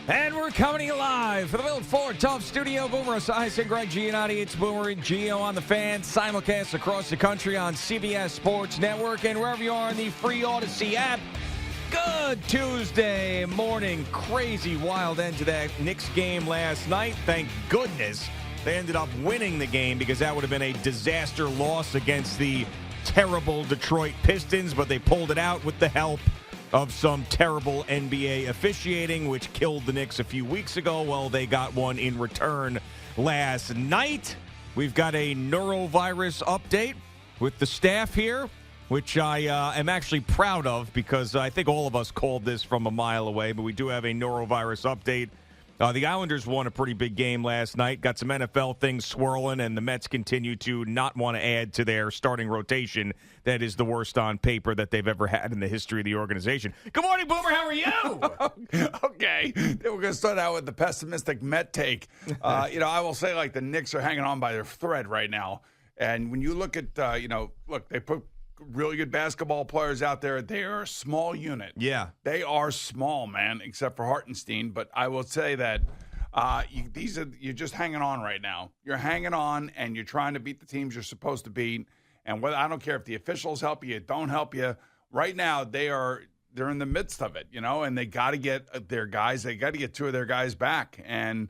And we're coming live for the Built Ford Tough Studio. Boomer Esiason and Gregg Giannotti. It's Boomer and Gio on the Fan. Simulcast across the country on CBS Sports Network and wherever you are in the free Odyssey app. Good Tuesday morning. Crazy wild end to that Knicks game last night. Thank goodness they ended up winning the game because that would have been a disaster loss against the terrible Detroit Pistons. But they pulled it out with the help of some terrible NBA officiating, which killed the Knicks a few weeks ago. Well, they got one in return last night. We've got a Norovirus update with the staff here, which I am actually proud of because I think all of us called this from a mile away, but we do have a Norovirus update. The Islanders won a pretty big game last night, got some NFL things swirling, and the Mets continue to not want to add to their starting rotation. That is the worst on paper that they've ever had in the history of the organization. Good morning, Boomer. How are you? Okay. We're going to start out with the pessimistic Met take. I will say, like, the Knicks are hanging on by their thread right now. And when you look at, they put really good basketball players out there. They are a small unit. Yeah. They are small, man, except for Hartenstein. But I will say that you're just hanging on right now. You're hanging on, and you're trying to beat the teams you're supposed to beat. And I don't care if the officials help you, don't help you. Right now, they're in the midst of it, and they got to get their guys. They got to get two of their guys back. And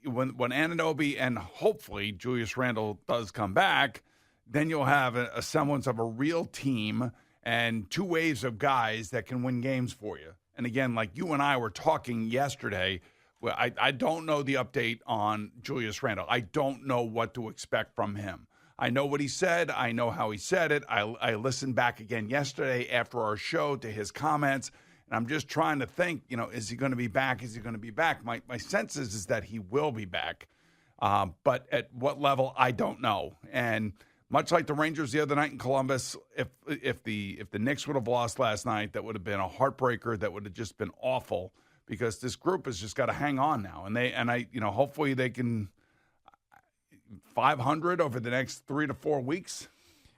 when Anunoby and hopefully Julius Randle does come back, then you'll have a semblance of a real team and two waves of guys that can win games for you. And again, like you and I were talking yesterday, I don't know the update on Julius Randle. I don't know what to expect from him. I know what he said. I know how he said it. I listened back again yesterday after our show to his comments, and I'm just trying to think, is he going to be back? Is he going to be back? My sense is that he will be back. But at what level, I don't know. And much like the Rangers the other night in Columbus, if the Knicks would have lost last night, that would have been a heartbreaker. That would have just been awful because this group has just got to hang on now, and hopefully they can 500 over the next 3 to 4 weeks.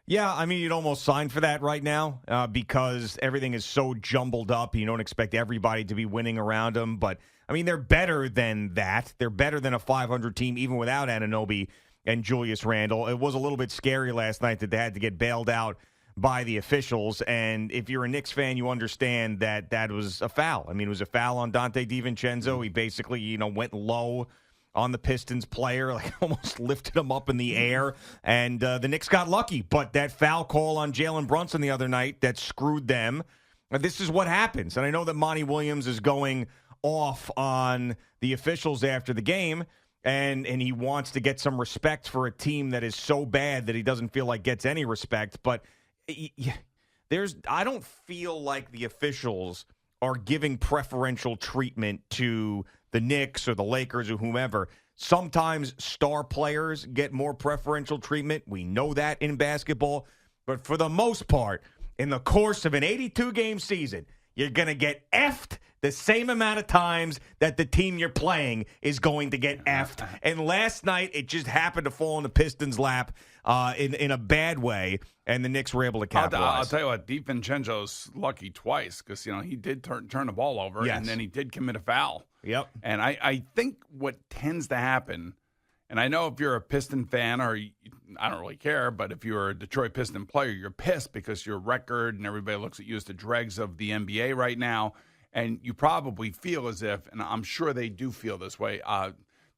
Yeah, I mean, you'd almost sign for that right now because everything is so jumbled up. You don't expect everybody to be winning around them, but I mean, they're better than that. They're better than a 500 team, even without Anunoby and Julius Randle. It was a little bit scary last night that they had to get bailed out by the officials. And if you're a Knicks fan, you understand that that was a foul. I mean, it was a foul on Dante DiVincenzo. He basically, went low on the Pistons player, like almost lifted him up in the air. And the Knicks got lucky. But that foul call on Jalen Brunson the other night, that screwed them. This is what happens. And I know that Monty Williams is going off on the officials after the game. And he wants to get some respect for a team that is so bad that he doesn't feel like gets any respect. But I don't feel like the officials are giving preferential treatment to the Knicks or the Lakers or whomever. Sometimes star players get more preferential treatment. We know that in basketball. But for the most part, in the course of an 82-game season, you're going to get effed the same amount of times that the team you're playing is going to get effed. And last night, it just happened to fall in the Pistons' lap in a bad way, and the Knicks were able to capitalize. I'll tell you what, DiVincenzo's lucky twice because, he did turn the ball over, yes, and then he did commit a foul. Yep. And I think what tends to happen, and I know if you're a Piston fan, or I don't really care, but if you're a Detroit Piston player, you're pissed because your record and everybody looks at you as the dregs of the NBA right now. And you probably feel as if, and I'm sure they do feel this way,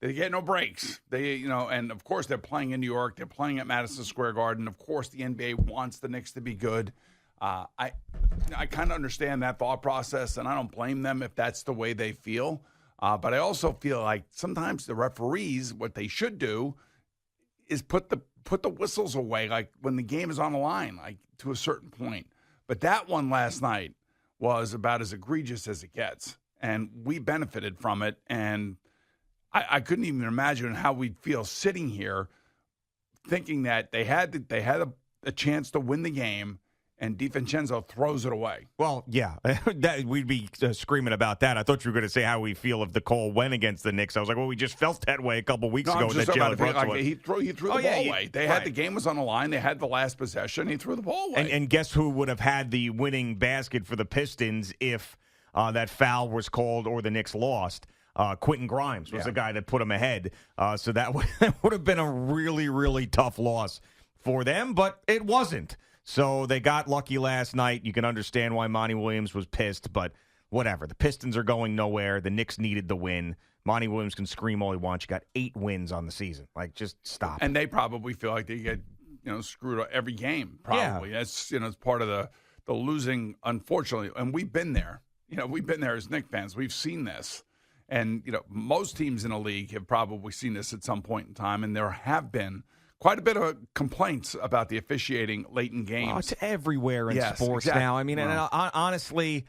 they get no breaks. And of course they're playing in New York. They're playing at Madison Square Garden. Of course the NBA wants the Knicks to be good. I kind of understand that thought process, and I don't blame them if that's the way they feel. But I also feel like sometimes the referees, what they should do is put the whistles away, like when the game is on the line, like to a certain point. But that one last night was about as egregious as it gets. And we benefited from it. And I couldn't even imagine how we'd feel sitting here thinking that they had a chance to win the game, and DiVincenzo throws it away. Well, yeah, we'd be screaming about that. I thought you were going to say how we feel if the call went against the Knicks. I was like, well, we just felt that way a couple weeks ago. He threw the ball away. The game was on the line. They had the last possession. He threw the ball away. And guess who would have had the winning basket for the Pistons if that foul was called or the Knicks lost. Quentin Grimes was the guy that put them ahead. So that would have been a really, really tough loss for them, but it wasn't. So they got lucky last night. You can understand why Monty Williams was pissed, but whatever. The Pistons are going nowhere. The Knicks needed the win. Monty Williams can scream all he wants. You got 8 wins on the season. Like, just stop. And they probably feel like they get screwed up every game. Probably that's it's part of the losing. Unfortunately, and we've been there. We've been there as Knicks fans. We've seen this, and most teams in the league have probably seen this at some point in time. And there have been quite a bit of complaints about the officiating late in games. Oh, it's everywhere in sports now. I mean, and honestly,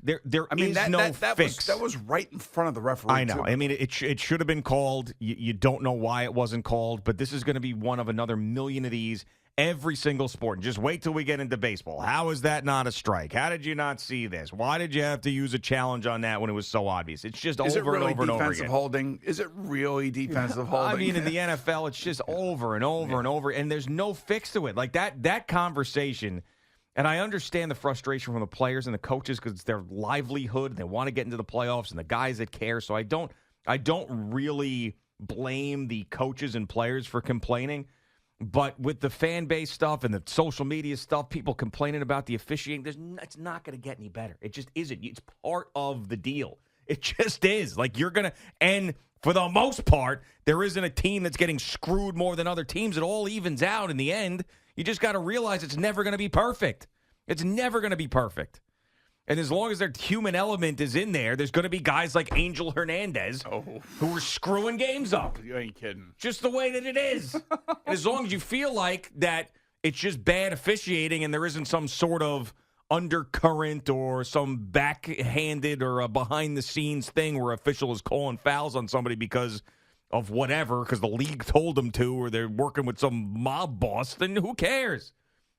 there is no fix. That was right in front of the referee. I know. Too. I mean, it should have been called. You don't know why it wasn't called, but this is going to be one of another million of these every single sport. Just wait till we get into baseball. How is that not a strike? How did you not see this? Why did you have to use a challenge on that when it was so obvious? It's just over and over and over again. Defensive holding? Is it really defensive holding? I mean, in the NFL, it's just over and over and over, and there's no fix to it. Like that conversation, and I understand the frustration from the players and the coaches because it's their livelihood, and they want to get into the playoffs, and the guys that care. So I don't really blame the coaches and players for complaining. But with the fan base stuff and the social media stuff, people complaining about the officiating, it's not going to get any better. It just isn't. It's part of the deal. It just is. Like, you're going to – and for the most part, there isn't a team that's getting screwed more than other teams. It all evens out in the end. You just got to realize it's never going to be perfect. It's never going to be perfect. And as long as their human element is in there, there's going to be guys like Angel Hernandez who are screwing games up. You ain't kidding. Just the way that it is. And as long as you feel like that it's just bad officiating and there isn't some sort of undercurrent or some backhanded or a behind-the-scenes thing where official is calling fouls on somebody because of whatever, because the league told them to, or they're working with some mob boss, then who cares?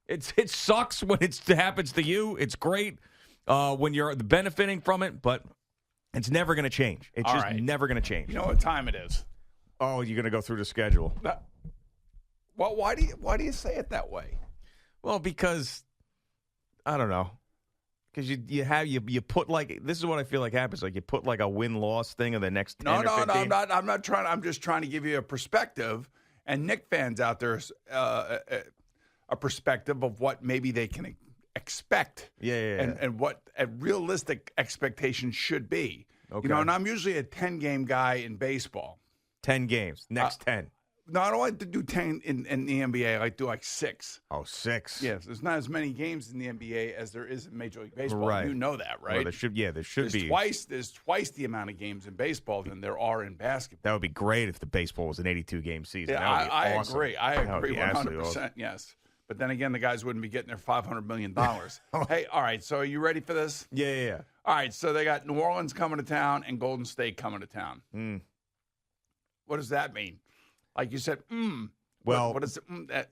It sucks when it happens to you. It's great when you're benefiting from it, but it's never going to change. It's just never going to change. You know what time it is? Oh, you're going to go through the schedule. Well, why do you say it that way? Well, because I don't know. Because you put like, this is what I feel like happens. Like, you put like a win-loss thing of the next 10 or 15. No, I'm not trying. I'm just trying to give you a perspective, and Knicks fans out there, a perspective of what maybe they can expect. And what a realistic expectation should be. Okay. And I'm usually a 10-game guy in baseball. 10 games. Next 10. No, I don't like to do 10 in the NBA. I like to do like 6. Oh, 6. Yes, there's not as many games in the NBA as there is in Major League Baseball. Right. You know that, right? Well, there should be. There's twice the amount of games in baseball than there are in basketball. That would be great if the baseball was an 82-game season. Yeah, I awesome. agree. I agree 100%. Awesome. Yes. But then again, the guys wouldn't be getting their $500 million. Hey, all right, so are you ready for this? Yeah. All right, so they got New Orleans coming to town and Golden State coming to town. What does that mean? Like you said, Well, what is it? I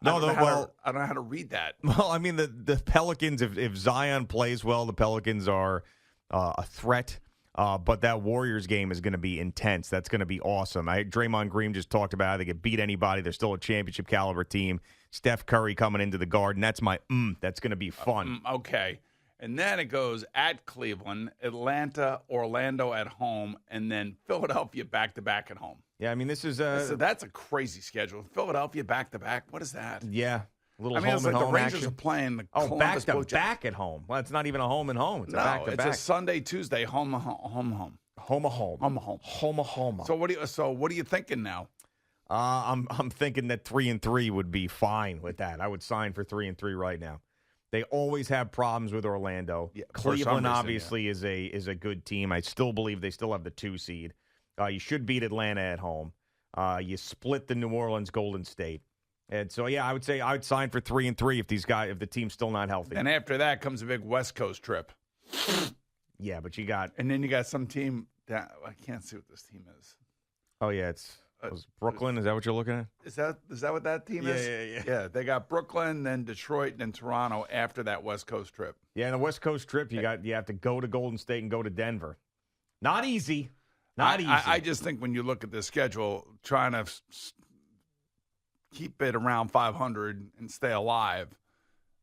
don't know how to read that. Well, I mean, the Pelicans, if Zion plays well, the Pelicans are a threat. But that Warriors game is going to be intense. That's going to be awesome. Draymond Green just talked about how they could beat anybody. They're still a championship caliber team. Steph Curry coming into the Garden. That's my That's going to be fun. Okay. And then it goes at Cleveland, Atlanta, Orlando at home, and then Philadelphia back-to-back at home. Yeah, I mean, this is that's a crazy schedule. Philadelphia back-to-back. What is that? Yeah. A little home and home. The Rangers are playing the Columbus Blue Jays. Back at home. Well, it's not even a home and home. It's a back-to-back. It's a Sunday, Tuesday, home. Home. So what are you thinking now? I'm thinking that 3-3 would be fine with that. I would sign for 3-3 right now. They always have problems with Orlando. Yeah, Cleveland obviously is a good team. I still believe they still have the 2 seed. You should beat Atlanta at home. You split the New Orleans Golden State. And so, yeah, I would say I would sign for 3-3 if the team's still not healthy. And after that comes a big West Coast trip. Yeah, but you got some team that I can't see what this team is. Oh yeah, it's Brooklyn. Is that what you're looking at? Is that what that team is? Yeah. They got Brooklyn, then Detroit, and then Toronto after that West Coast trip. Yeah, and the West Coast trip, you have to go to Golden State and go to Denver. Not easy. Not easy. I just think when you look at the schedule, trying to keep it around 500 and stay alive,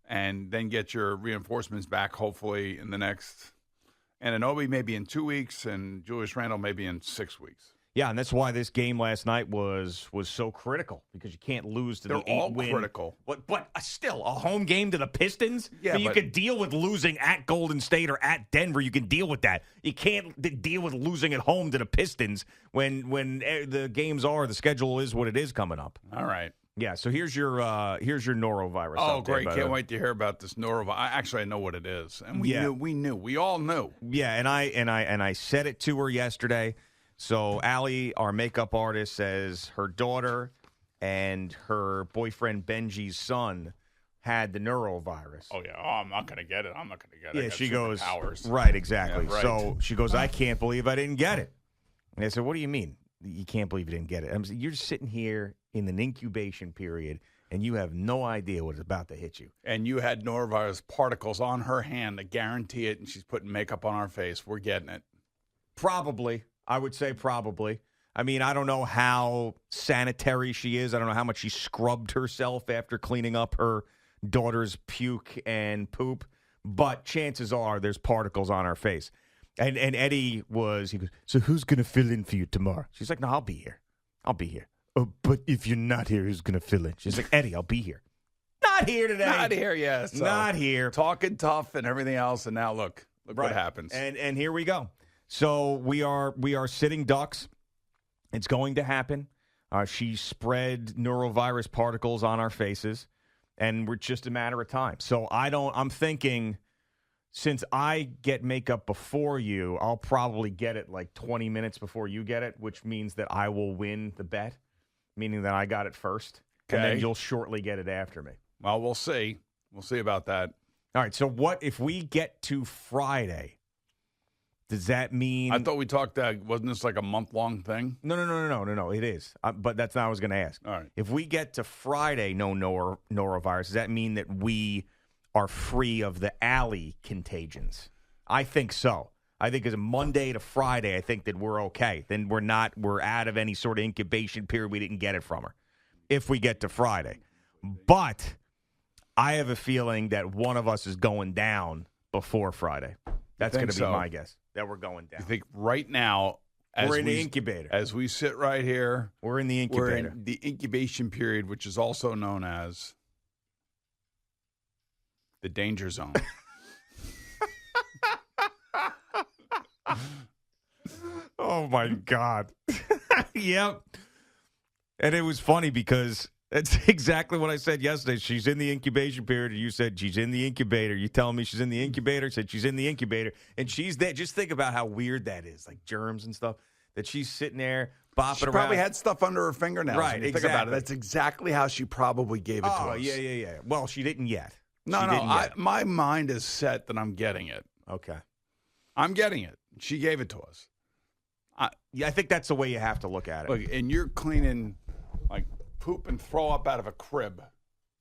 and then get your reinforcements back hopefully in the next And Anobi maybe in 2 weeks, and Julius Randle maybe in 6 weeks. Yeah, and that's why this game last night was so critical, because you can't lose to They're the 8 all win. critical. But still, a home game to the Pistons? Yeah, I mean, you but- could deal with losing at Golden State or at Denver. You can deal with that. You can't deal with losing at home to the Pistons when the games are, the schedule is what it is coming up. All right. Yeah, so here's your norovirus. Oh, update, great. by the Can't way. wait to hear about this norovirus. Actually, I know what it is. And Yeah. we all knew. Yeah, and I said it to her yesterday. So Allie, our makeup artist, says her daughter and her boyfriend Benji's son had the norovirus. Oh, yeah. Oh, I'm not going to get it. I'm not going to get it. I Yeah, got she goes, superpowers. right, exactly. Yeah, right. So she goes, I can't believe I didn't get it. And I said, what do you mean? You can't believe you didn't get it? You're just sitting here in an incubation period, and you have no idea what is about to hit you. And you had norovirus particles on her hand. I guarantee it. And she's putting makeup on our face. We're getting it. Probably. I would say probably. I mean, I don't know how sanitary she is. I don't know how much she scrubbed herself after cleaning up her daughter's puke and poop. But chances are there's particles on her face. And Eddie he goes, so who's going to fill in for you tomorrow? She's like, no, I'll be here. I'll be here. Oh, but if you're not here, who's going to fill in? She's like, Eddie, I'll be here. Not here today. Not here, yes. So Not here. Talking tough and everything else. And now look Right. what happens. And here we go. So we are sitting ducks. It's going to happen. She spread norovirus particles on our faces, and we're just a matter of time. So I'm thinking, since I get makeup before you, I'll probably get it like 20 minutes before you get it, which means that I will win the bet, meaning that I got it first. Okay. And then you'll shortly get it after me. Well, we'll see. We'll see about that. All right, so what if we get to Friday? Does that mean? I thought we talked wasn't this like a month-long thing? No. It is, but that's not what I was going to ask. All right. If we get to Friday, no norovirus, does that mean that we are free of the alley contagions? I think so. I think as a Monday to Friday, I think that we're okay. Then we're out of any sort of incubation period. We didn't get it from her. If we get to Friday, but I have a feeling that one of us is going down before Friday. That's going to be so? my guess, that we're going down. I think right now, We're in the incubator. As we sit right here, We're in the incubator. we're in the incubation period, which is also known as the danger zone. Oh, my God. Yep. And it was funny because that's exactly what I said yesterday. She's in the incubation period. And you said she's in the incubator. You telling me she's in the incubator? I said she's in the incubator. And she's there. Just think about how weird that is, like germs and stuff, that she's sitting there bopping She around. probably had stuff under her fingernails. Right, when you think about it. exactly. That's exactly how she probably gave it to Oh, us. yeah. Well, she didn't yet. No, She no. didn't yet. My mind is set that I'm getting it. Okay. I'm getting it. She gave it to us. Yeah, I think that's the way you have to look at it. Look, and you're cleaning like poop and throw up out of a crib.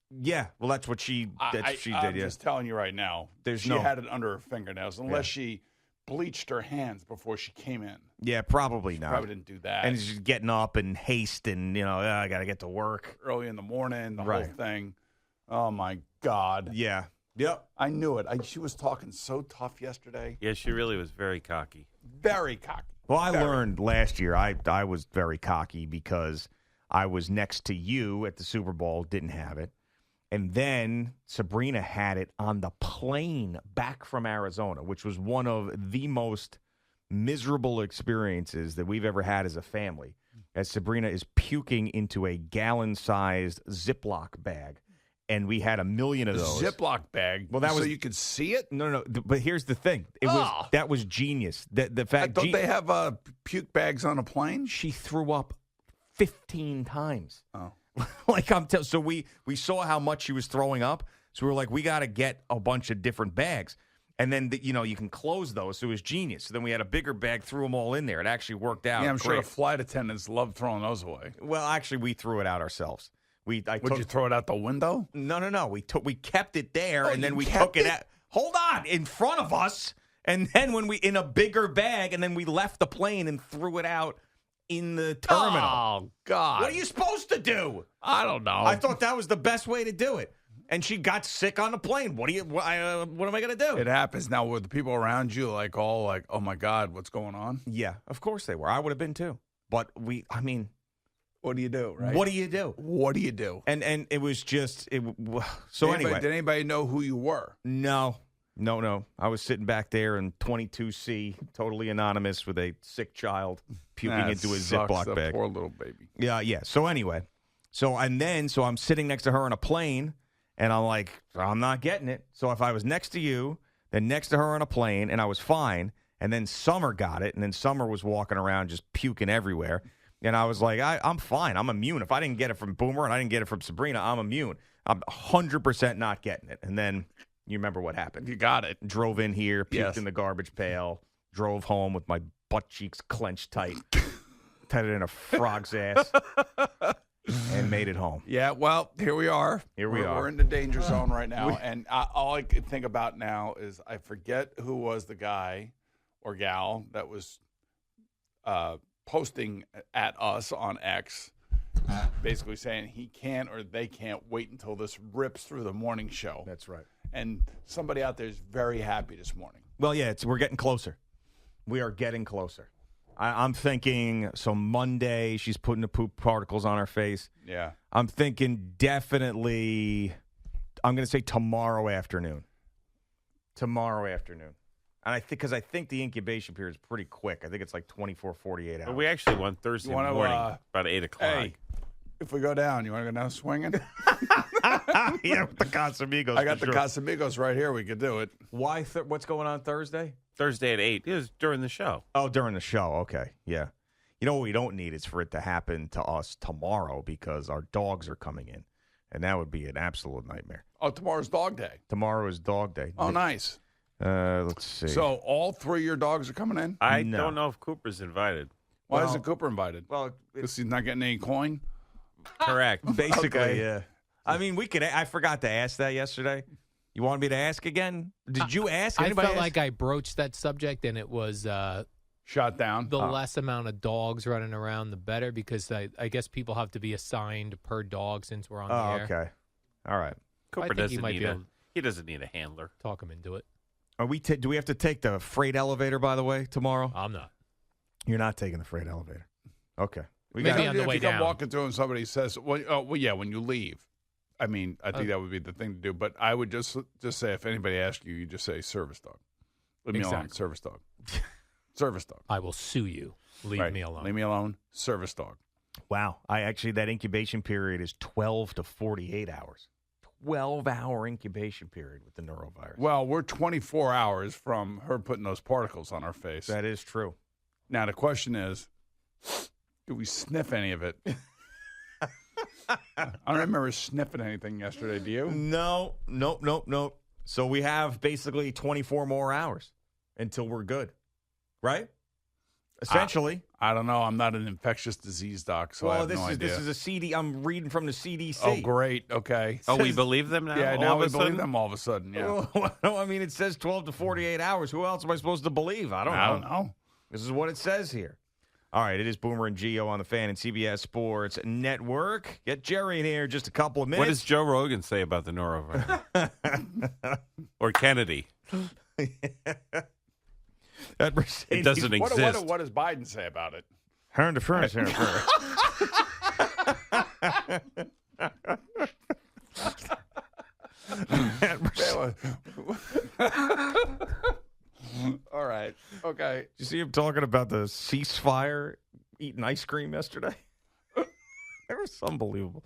Yeah, well, that's what she did. I'm Yeah. just telling you right now. There's she no- had it under her fingernails, unless she bleached her hands before she came in. Yeah, probably not. Probably didn't do that. And she's getting up in haste, and I got to get to work. Early in the morning, the Right. whole thing. Oh my God! Yeah. Yep. I knew it. She was talking so tough yesterday. Yeah, she really was very cocky. Very cocky. Well, I Very. learned last year I was very cocky because I was next to you at the Super Bowl, didn't have it. And then Sabrina had it on the plane back from Arizona, which was one of the most miserable experiences that we've ever had as a family, as Sabrina is puking into a gallon-sized Ziploc bag. And we had a million of those. Ziploc bag. Well, that so was- you could see it. No. But here's the thing. Oh. That was genius. The I fact thought they have puke bags on a plane. she threw up 15 times. Oh. Like so we saw how much she was throwing up. So we were like, we got to get a bunch of different bags. And then, you can close those. So it was genius. So then we had a bigger bag, threw them all in there. It actually worked out. Yeah, I'm sure great. the flight attendants love throwing those away. Well, actually, we threw it out ourselves. Would you throw it out the window? No. We kept it there, Oh, and then you we kept took it it? out. Hold on, in front of us, and then in a bigger bag, and then we left the plane and threw it out in the terminal. Oh God! What are you supposed to do? I don't know. I thought that was the best way to do it. And she got sick on the plane. What am I going to do? It happens. Now, were the people around you all like, oh, my God, what's going on? Yeah, of course they were. I would have been too. But what do you do, right? what do you do? What do you do? And it was just, anyway. Did anybody know who you were? No. I was sitting back there in 22C, totally anonymous with a sick child puking into a Ziploc bag. Poor little baby. Yeah. So anyway, so I'm sitting next to her on a plane, and I'm like, I'm not getting it. So if I was next to you, then next to her on a plane, and I was fine, and then Summer got it, and then Summer was walking around just puking everywhere, and I was like, I'm fine. I'm immune. If I didn't get it from Boomer and I didn't get it from Sabrina, I'm immune. I'm 100% not getting it. And then you remember what happened. You got it. Drove in here, puked in the garbage pail, drove home with my butt cheeks clenched tight, tied it in a frog's ass, and made it home. Yeah, well, here we are. We're in the danger zone right now. And all I can think about now is I forget who was the guy or gal that was posting at us on X, basically saying he can't or they can't wait until this rips through the morning show. That's right. And somebody out there is very happy this morning. Well, yeah, we're getting closer. We are getting closer. I'm thinking, so Monday, she's putting the poop particles on her face. Yeah. I'm thinking definitely, I'm going to say tomorrow afternoon. Tomorrow afternoon. And I think the incubation period is pretty quick. I think it's like 24, 48 hours. Well, we actually won Thursday morning, about 8 o'clock. Hey, if we go down, you want to go down swinging? Yeah, with the Casamigos. I got the Casamigos right here. We could do it. Why? What's going on Thursday? Thursday at 8. It was during the show. Oh, during the show. Okay. Yeah. You know what we don't need is for it to happen to us tomorrow because our dogs are coming in. And that would be an absolute nightmare. Oh, tomorrow's dog day. Tomorrow is dog day. Oh, nice. Let's see. So all 3 of your dogs are coming in? I don't know if Cooper's invited. Why isn't Cooper invited? Well, because he's not getting any coin? Correct. Basically, Okay. yeah. I mean, I forgot to ask that yesterday. You want me to ask again? Did you ask? I Anybody felt ask? like I broached that subject, and it was Shot down. the less amount of dogs running around, the better, because I guess people have to be assigned per dog since we're on the air. Okay. All right. Cooper think he doesn't might need be a able- he doesn't need a handler. Talk him into it. Are we? Do we have to take the freight elevator? By the way, tomorrow. I'm not. You're not taking the freight elevator. Okay. Maybe got- on the way if you come down. walking through and somebody says, well, when you leave. I mean, I think that would be the thing to do. But I would just say, if anybody asks you, you just say service dog. Leave me alone, Exactly. service dog. Service dog. I will sue you. Leave Right. me alone. Leave me alone, service dog. Wow. That incubation period is 12 to 48 hours. 12-hour incubation period with the norovirus. Well, we're 24 hours from her putting those particles on our face. That is true. Now, the question is, do we sniff any of it? I don't remember sniffing anything yesterday. Do you? No. Nope. So we have basically 24 more hours until we're good, right? Essentially. I don't know. I'm not an infectious disease doc, so I have no idea. This is a CD. I'm reading from the CDC. Oh, great. Okay. Oh, we believe them now? Yeah, all now of we a believe sudden? them all of a sudden. Yeah. Well, I mean, it says 12 to 48 hours. Who else am I supposed to believe? I don't know. This is what it says here. All right, it is Boomer and Gio on the Fan and CBS Sports Network. Get Jerry in here in just a couple of minutes. What does Joe Rogan say about the norovirus? Or Kennedy? That Mercedes. It doesn't exist. What does Biden say about it? Turn to furnace here. All right. Okay. Did you see him talking about the ceasefire eating ice cream yesterday? It was unbelievable.